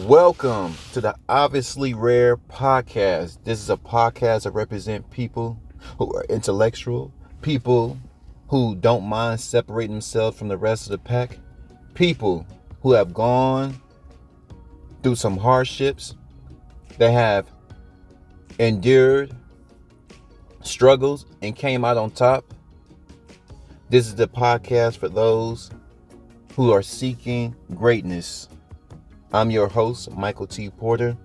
Welcome to the Obviously Rare podcast. This is a podcast that represents people who are intellectual, people who don't mind separating themselves from the rest of the pack, people who have gone through some hardships, that have endured struggles and came out on top. This is the podcast for those who are seeking greatness. I'm your host, Michael T. Porter,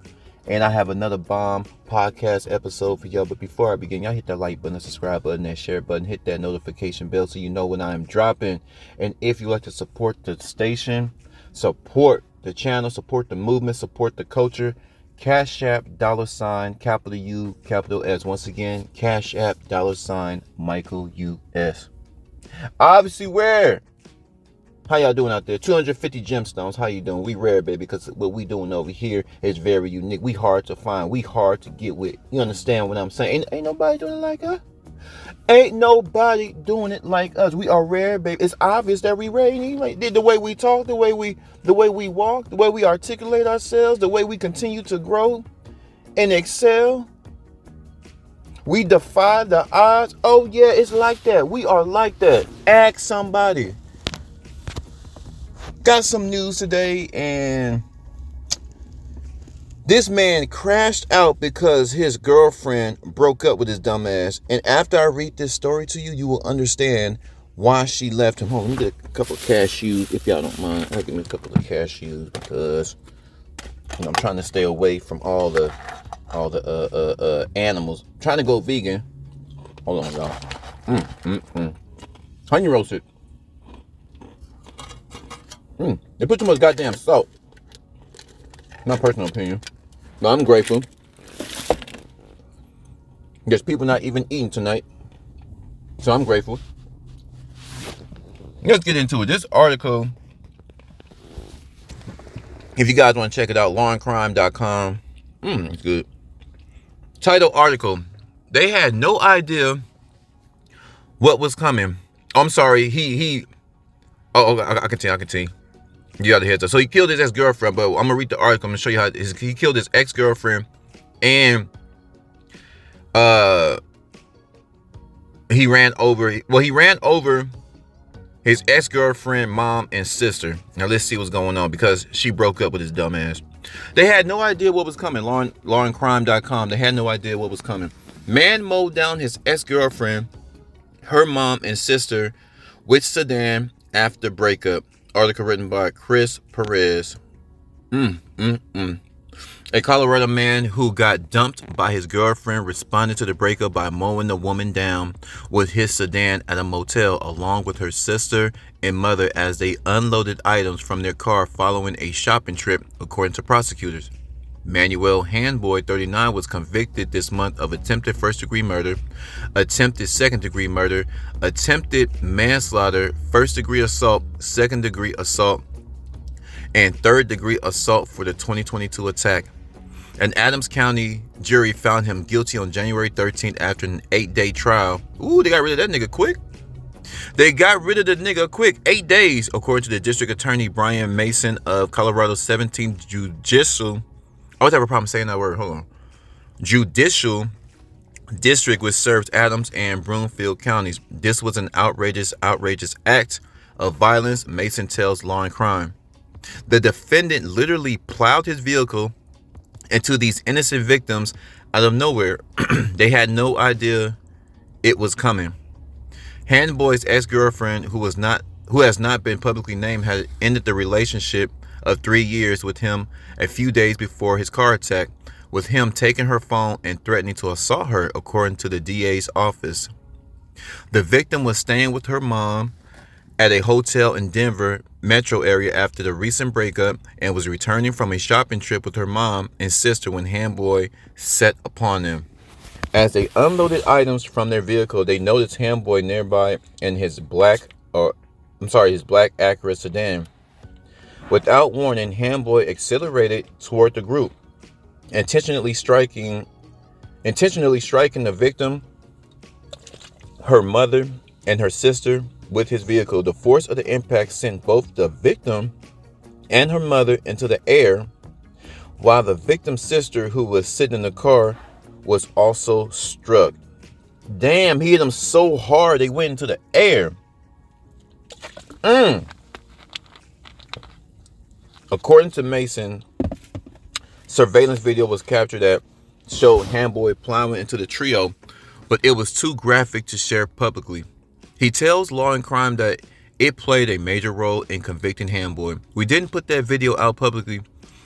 and I have another bomb podcast episode for y'all. But before I begin, y'all hit that like button, the subscribe button, that share button, hit that notification bell so you know when I am dropping. And if you like to support the station, support the channel, support the movement, support the culture, Cash App, $, capital U, capital S. Once again, Cash App, $, Michael U.S. Obviously, where? How y'all doing out there? 250 gemstones. How you doing? We rare, baby, because what we doing over here is very unique. We hard to find. We hard to get with. You understand what I'm saying? Ain't nobody doing it like us. Ain't nobody doing it like us. We are rare, baby. It's obvious that we rare. Like the way we talk, the way we walk, the way we articulate ourselves, the way we continue to grow and excel. We defy the odds. Oh yeah, it's like that. We are like that. Ask somebody. Got some news today, and this man crashed out because his girlfriend broke up with his dumb ass. And after I read this story to you, you will understand why she left him home. Let me get a couple of cashews, if y'all don't mind. I'll give me a couple of cashews because I'm trying to stay away from all the animals. I'm trying to go vegan. Hold on, y'all. Honey roasted. They put too much goddamn salt. My personal opinion. But I'm grateful. There's people not even eating tonight. So I'm grateful. Let's get into it. This article, if you guys want to check it out, lawandcrime.com. It's good. Title article. They had no idea what was coming. Oh, I'm sorry. I continue. You got the heads up. So he killed his ex-girlfriend, but I'm going to read the article. I'm going to show you how he killed his ex-girlfriend, and he ran over his ex-girlfriend, mom, and sister. Now let's see what's going on, because she broke up with his dumb ass. They had no idea what was coming. lawandcrime.com. They had no idea what was coming. Man mowed down his ex-girlfriend, her mom, and sister with sedan after breakup. Article written by Chris Perez. A Colorado man who got dumped by his girlfriend responded to the breakup by mowing the woman down with his sedan at a motel along with her sister and mother as they unloaded items from their car following a shopping trip, according to prosecutors. Manuel Handboy, 39, was convicted this month of attempted first-degree murder, attempted second-degree murder, attempted manslaughter, first-degree assault, second-degree assault, and third-degree assault for the 2022 attack. An Adams County jury found him guilty on January 13th after an 8-day trial. Ooh, they got rid of that nigga quick. 8 days, according to the district attorney Brian Mason of Colorado's 17th Judicial. I always have a problem saying that word. Hold on. Judicial District, which serves Adams and Broomfield counties. This was an outrageous act of violence, Mason tells Law and Crime. The defendant literally plowed his vehicle into these innocent victims out of nowhere. They had no idea it was coming. Handboy's ex-girlfriend, who has not been publicly named, had ended the relationship of 3 years with him a few days before his car attack, with him taking her phone and threatening to assault her, according to the DA's office. The victim was staying with her mom at a hotel in Denver metro area after the recent breakup and was returning from a shopping trip with her mom and sister when Handboy set upon them. As they unloaded items from their vehicle, they noticed Handboy nearby in his black Acura sedan. Without warning, Handboy accelerated toward the group, intentionally striking the victim, her mother, and her sister with his vehicle. The force of the impact sent both the victim and her mother into the air, while the victim's sister, who was sitting in the car, was also struck. Damn, he hit them so hard they went into the air. According to Mason, surveillance video was captured that showed Handboy plowing into the trio, but it was too graphic to share publicly. He tells Law and Crime that it played a major role in convicting Handboy. We didn't put that video out publicly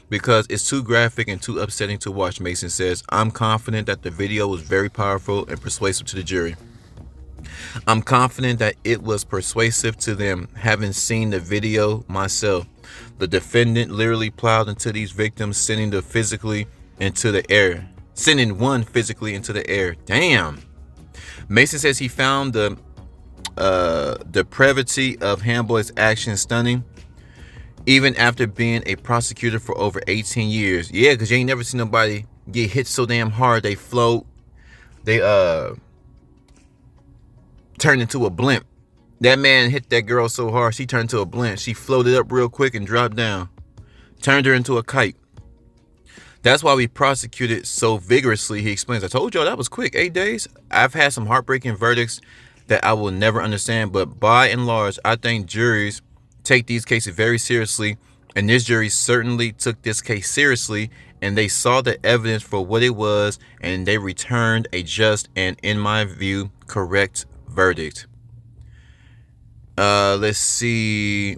because it's too graphic and too upsetting to watch, Mason says. I'm confident that the video was very powerful and persuasive to the jury. I'm confident that it was persuasive to them, having seen the video myself. The defendant literally plowed into these victims, sending one physically into the air. Damn. Mason says he found the depravity of Handboy's actions stunning, even after being a prosecutor for over 18 years. Yeah, because you ain't never seen nobody get hit so damn hard they float. They turned into a blimp. That man hit that girl so hard she turned into a blimp. She floated up real quick and dropped down. Turned her into a kite. That's why we prosecuted so vigorously, he explains. I told y'all that was quick, 8 days. I've had some heartbreaking verdicts that I will never understand, but by and large, I think juries take these cases very seriously, and this jury certainly took this case seriously, and they saw the evidence for what it was, and they returned a just and, in my view, correct verdict. Let's see.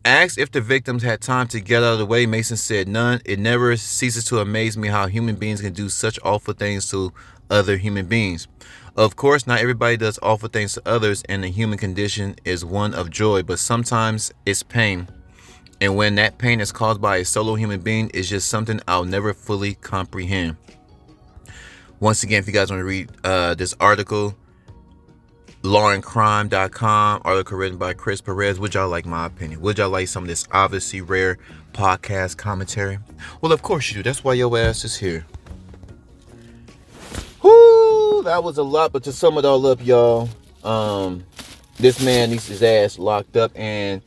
Asked if the victims had time to get out of the way, Mason said none. It never ceases to amaze me how human beings can do such awful things to other human beings. Of course, not everybody does awful things to others, and the human condition is one of joy, but sometimes it's pain. And when that pain is caused by a solo human being, it's just something I'll never fully comprehend. Once again, if you guys want to read this article, lawandcrime.com, article written by Chris Perez. Would y'all like my opinion? Would y'all like some of this obviously rare podcast commentary? Well, of course you do. That's why your ass is here. Whoo, that was a lot, but to sum it all up, y'all, this man needs his ass locked up, and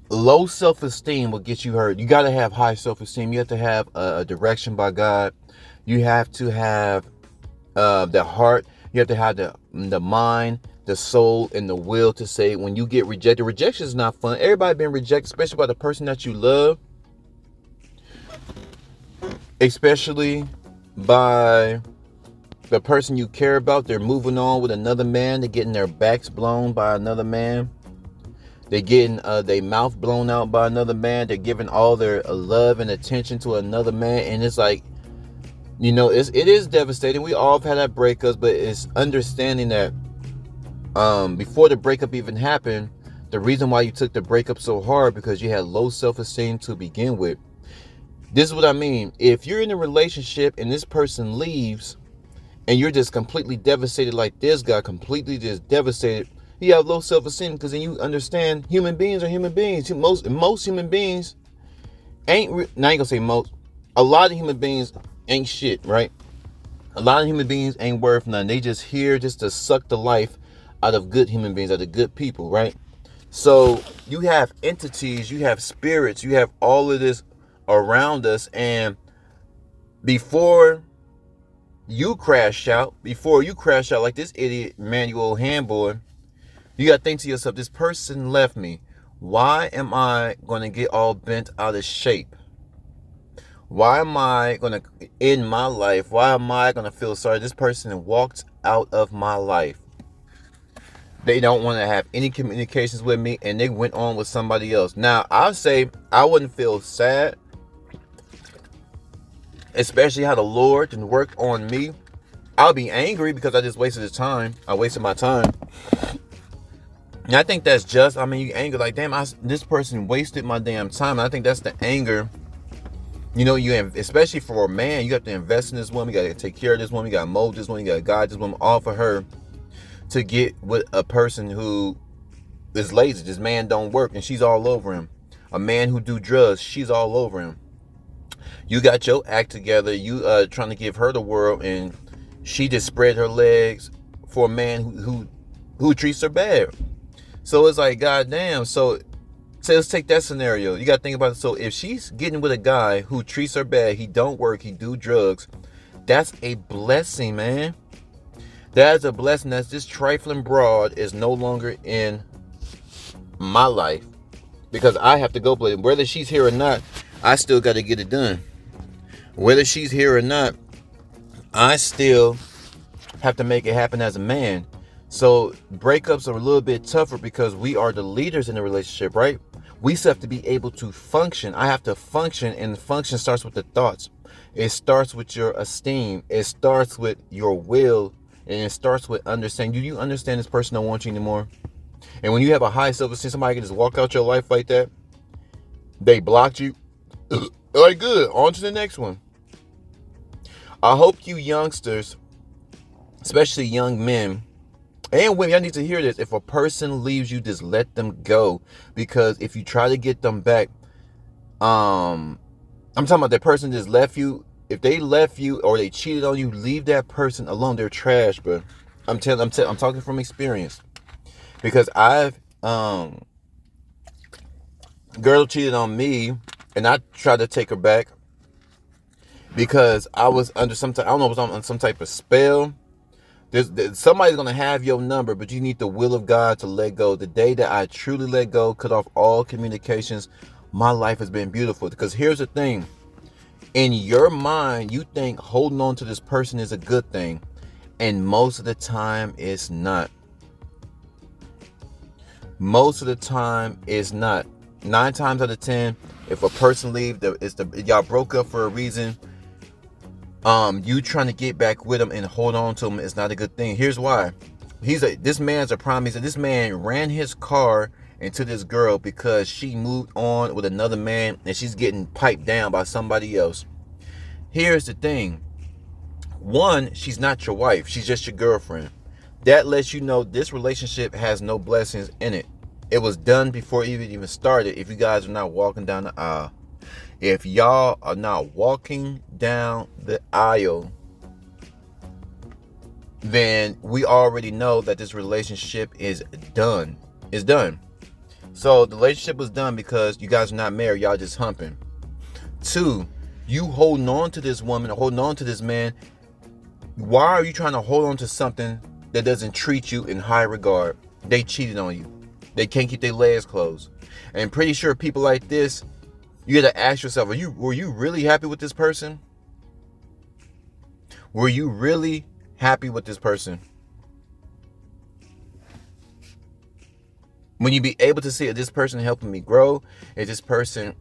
low self-esteem will get you hurt. You got to have high self-esteem. You have to have a direction by God. You have to have the heart. You have to have the mind, the soul, and the will to say when you get rejected. Rejection is not fun. Everybody been rejected, especially by the person that you love. Especially by the person you care about. They're moving on with another man. They're getting their backs blown by another man. They're getting their mouth blown out by another man. They're giving all their love and attention to another man. And it's like, you know, it is devastating. We all have had our breakups, but it's understanding that before the breakup even happened, the reason why you took the breakup so hard because you had low self-esteem to begin with. This is what I mean. If you're in a relationship and this person leaves and you're just completely devastated like this guy, completely just devastated, you have low self-esteem because then you understand human beings are human beings. Most human beings now I ain't gonna say most. A lot of human beings ain't shit, right? A lot of human beings ain't worth nothing. They just here just to suck the life out of good human beings, out of good people, right? So you have entities, you have spirits, you have all of this around us, and before you crash out like this idiot Manuel Handboy, you gotta think to yourself, this person left me. Why am I gonna get all bent out of shape? Why am I going to end my life? Why am I going to feel sorry? This person walked out of my life. They don't want to have any communications with me, and they went on with somebody else. Now, I'll say I wouldn't feel sad, especially how the Lord can work on me. I'll be angry because I just wasted his time. I wasted my time. And I think that's just, I mean, you angry like, damn, this person wasted my damn time. And I think that's the anger. You know, especially for a man, you have to invest in this woman. You got to take care of this woman. You got to mold this woman. You got to guide this woman, all for her to get with a person who is lazy. This man don't work, and she's all over him. A man who do drugs, she's all over him. You got your act together. You trying to give her the world, and she just spread her legs for a man who treats her bad. So it's like, goddamn. So So let's take that scenario. You got to think about it. So if she's getting with a guy who treats her bad, he don't work, he do drugs, that's a blessing, man. That is a blessing. That's this trifling broad is no longer in my life because I have to go play. Whether she's here or not, I still got to get it done. Whether she's here or not, I still have to make it happen as a man. So breakups are a little bit tougher because we are the leaders in the relationship, right? We still have to be able to function. I have to function, and function starts with the thoughts. It starts with your esteem. It starts with your will, and it starts with understanding. Do you understand this person don't want you anymore? And when you have a high self-esteem, somebody can just walk out your life like that. They blocked you. Like, good. On to the next one. I hope you youngsters, especially young men, and women, y'all need to hear this. If a person leaves you, just let them go. Because if you try to get them back, I'm talking about that person just left you. If they left you or they cheated on you, leave that person alone. They're trash, bro. I'm talking from experience. Because I've girl cheated on me, and I tried to take her back because I was under some type, I don't know, I was on some type of spell. Somebody's going to have your number, but you need the will of God to let go. The day that I truly let go, cut off all communications, my life has been beautiful. Because here's the thing. In your mind, you think holding on to this person is a good thing. And most of the time, it's not. Most of the time, it's not. 9 times out of 10, if a person leaves, y'all broke up for a reason. You trying to get back with him and hold on to him is not a good thing. Here's why. This man's a problem. This man ran his car into this girl because she moved on with another man and she's getting piped down by somebody else. Here's the thing. One, she's not your wife. She's just your girlfriend. That lets you know this relationship has no blessings in it. It was done before it even started if you guys are not walking down the aisle. If y'all are not walking down the aisle, then we already know that this relationship is done. It's done. So the relationship was done because you guys are not married. Y'all just humping. 2, you holding on to this woman, holding on to this man. Why are you trying to hold on to something that doesn't treat you in high regard? They cheated on you. They can't keep their legs closed. And I'm pretty sure people like this, you got to ask yourself, were you really happy with this person? Were you really happy with this person? When you be able to see, is this person helping me grow? Is this person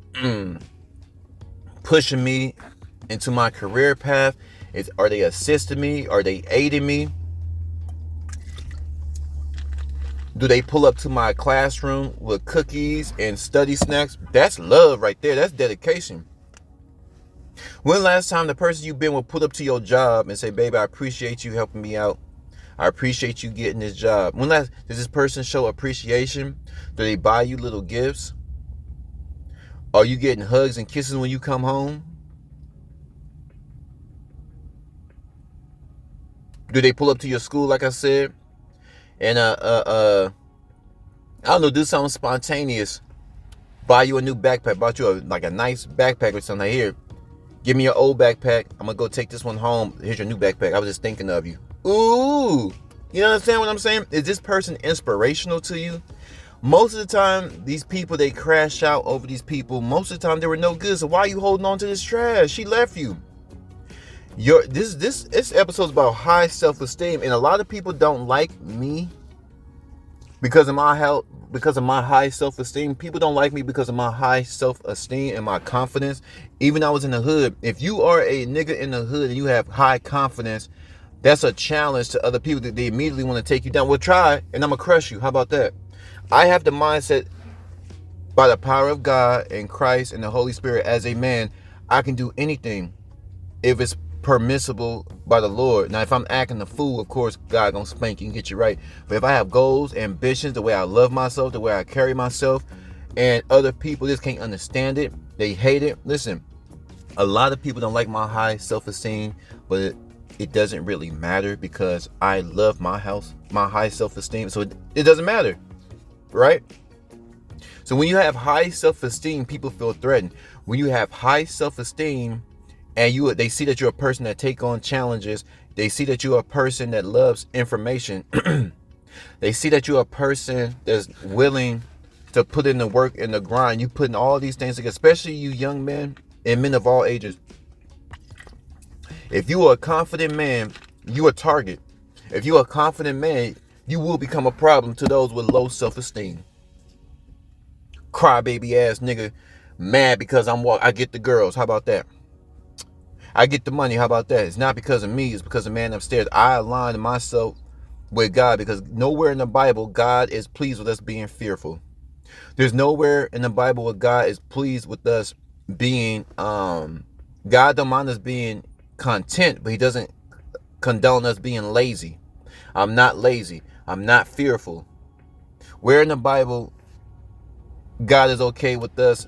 pushing me into my career path? Are they assisting me? Are they aiding me? Do they pull up to my classroom with cookies and study snacks? That's love right there. That's dedication. When last time the person you've been with put up to your job and say, baby, I appreciate you helping me out. I appreciate you getting this job. When last does this person show appreciation? Do they buy you little gifts? Are you getting hugs and kisses when you come home? Do they pull up to your school like I said? And I don't know, do something spontaneous. Buy you a new backpack. Bought you a nice backpack or something. Like, here, give me your old backpack. I'm gonna go take this one home. Here's your new backpack. I was just thinking of you. Ooh, you understand what I'm saying? Is this person inspirational to you? Most of the time, these people, they crash out over these people. Most of the time, they were no good. So why are you holding on to this trash? She left you. This episode's about high self-esteem, and a lot of people don't like me because of my health, because of my high self-esteem. People don't like me because of my high self-esteem and my confidence. Even I was in the hood. If you are a nigga in the hood and you have high confidence, that's a challenge to other people that they immediately want to take you down. Well, try, and I'm gonna crush you. How about that? I have the mindset, by the power of God and Christ and the Holy Spirit, as a man, I can do anything if it's permissible by the Lord. Now, if I'm acting a fool, of course, God gonna spank you and get you right. But if I have goals, ambitions, the way I love myself, the way I carry myself, and other people just can't understand it, they hate it. Listen, a lot of people don't like my high self-esteem, but it doesn't really matter because I love my high self-esteem, so it doesn't matter, right? So when you have high self-esteem, people feel threatened. When you have high self-esteem and they see that you're a person that take on challenges, they see that you're a person that loves information, they see that you're a person that's willing to put in the work and the grind. You putting all these things together, especially you young men and men of all ages. If you are a confident man, you a target. If you're a confident man, you will become a problem to those with low self-esteem. Crybaby ass nigga, mad because I get the girls. How about that? I get the money. How about that? It's not because of me. It's because of the man upstairs. I align myself with God, because nowhere in the Bible God is pleased with us being fearful. There's nowhere in the Bible where God is pleased with us being God don't mind us being content, but he doesn't condone us being lazy. I'm not lazy. I'm not fearful. Where in the Bible God is okay with us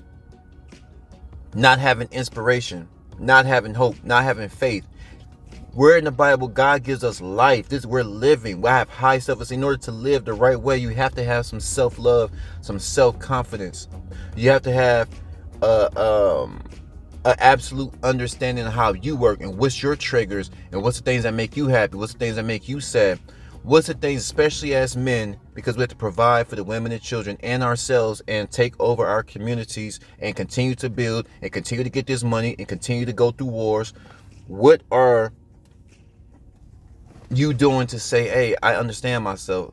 not having inspiration, not having hope, not having faith? Where in the Bible God gives us life? We're living. We have high self-esteem. In order to live the right way, you have to have some self-love, some self-confidence. You have to have an absolute understanding of how you work and what's your triggers and what's the things that make you happy, what's the things that make you sad, what's the things, especially as men, because we have to provide for the women and children and ourselves and take over our communities and continue to build and continue to get this money and continue to go through wars. What are you doing to say, hey, I understand myself?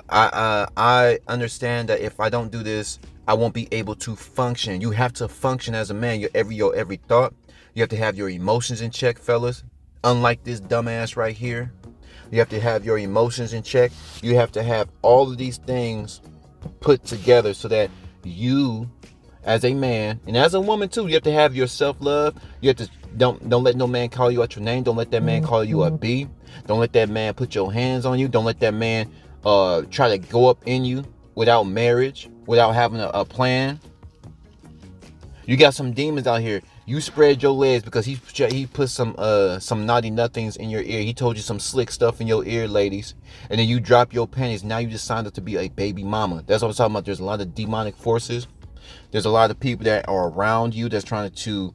I understand that if I don't do this, I won't be able to function. You have to function as a man. Your every thought. You have to have your emotions in check, fellas. Unlike this dumbass right here. You have to have your emotions in check. You have to have all of these things put together so that you, as a man, and as a woman too, you have to have your self-love. You have to don't let no man call you out your name. Don't let that man call you a B. Don't let that man put your hands on you. Don't let that man try to go up in you without marriage, without having a plan. You got some demons out here. You spread your legs because he put some naughty nothings in your ear. He told you some slick stuff in your ear, ladies. And then you drop your panties. Now you just signed up to be a baby mama. That's what I'm talking about. There's a lot of demonic forces. There's a lot of people that are around you that's trying to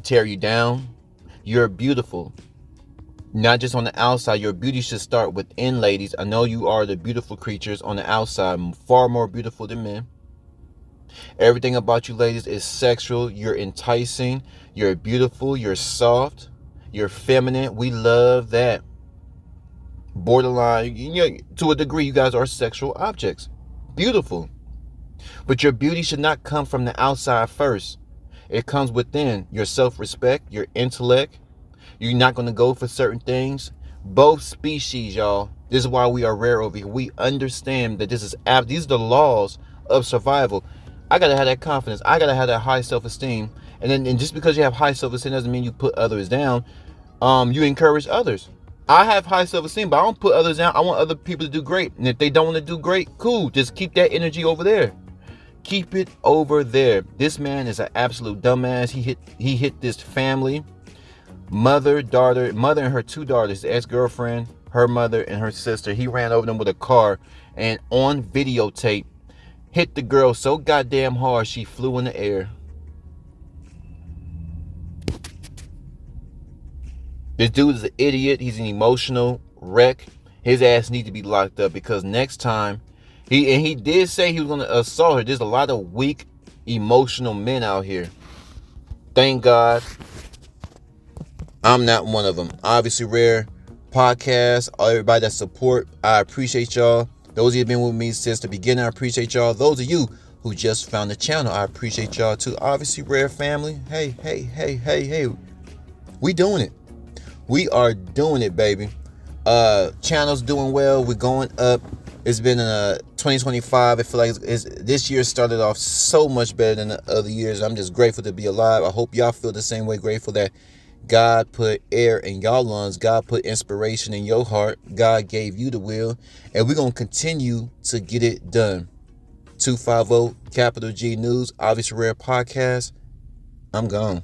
tear you down. You're beautiful. Not just on the outside. Your beauty should start within, ladies. I know you are the beautiful creatures on the outside, far more beautiful than men. Everything about you, ladies, is sexual. You're enticing. You're beautiful. You're soft. You're feminine. We love that. Borderline, to a degree, you guys are sexual objects. Beautiful. But your beauty should not come from the outside first. It comes within. Your self-respect, your intellect. You're not going to go for certain things. Both species, y'all. This is why we are rare over here. We understand that these are the laws of survival. I got to have that confidence. I got to have that high self-esteem. And just because you have high self-esteem doesn't mean you put others down. You encourage others. I have high self-esteem, but I don't put others down. I want other people to do great. And if they don't want to do great, cool. Just keep that energy over there. Keep it over there. This man is an absolute dumbass. He hit this family. Mother and her two daughters, the ex-girlfriend, her mother, and her sister. He ran over them with a car and on videotape hit the girl so goddamn hard she flew in the air. This dude is an idiot. He's an emotional wreck. His ass needs to be locked up because next time, he did say he was going to assault her. There's a lot of weak, emotional men out here. Thank God I'm not one of them. Obviously Rare Podcast, everybody that support, I appreciate y'all. Those of you who have been with me since the beginning, I appreciate y'all. Those of you who just found the channel, I appreciate y'all too. Obviously Rare family, hey. We doing it. We are doing it, baby. Channel's doing well. We're going up. It's been 2025. I feel like this year started off so much better than the other years. I'm just grateful to be alive. I hope y'all feel the same way. Grateful that God put air in y'all lungs. God put inspiration in your heart. God gave you the will. And we're going to continue to get it done. 250 Capital G News, Obviously Rare Podcast. I'm gone.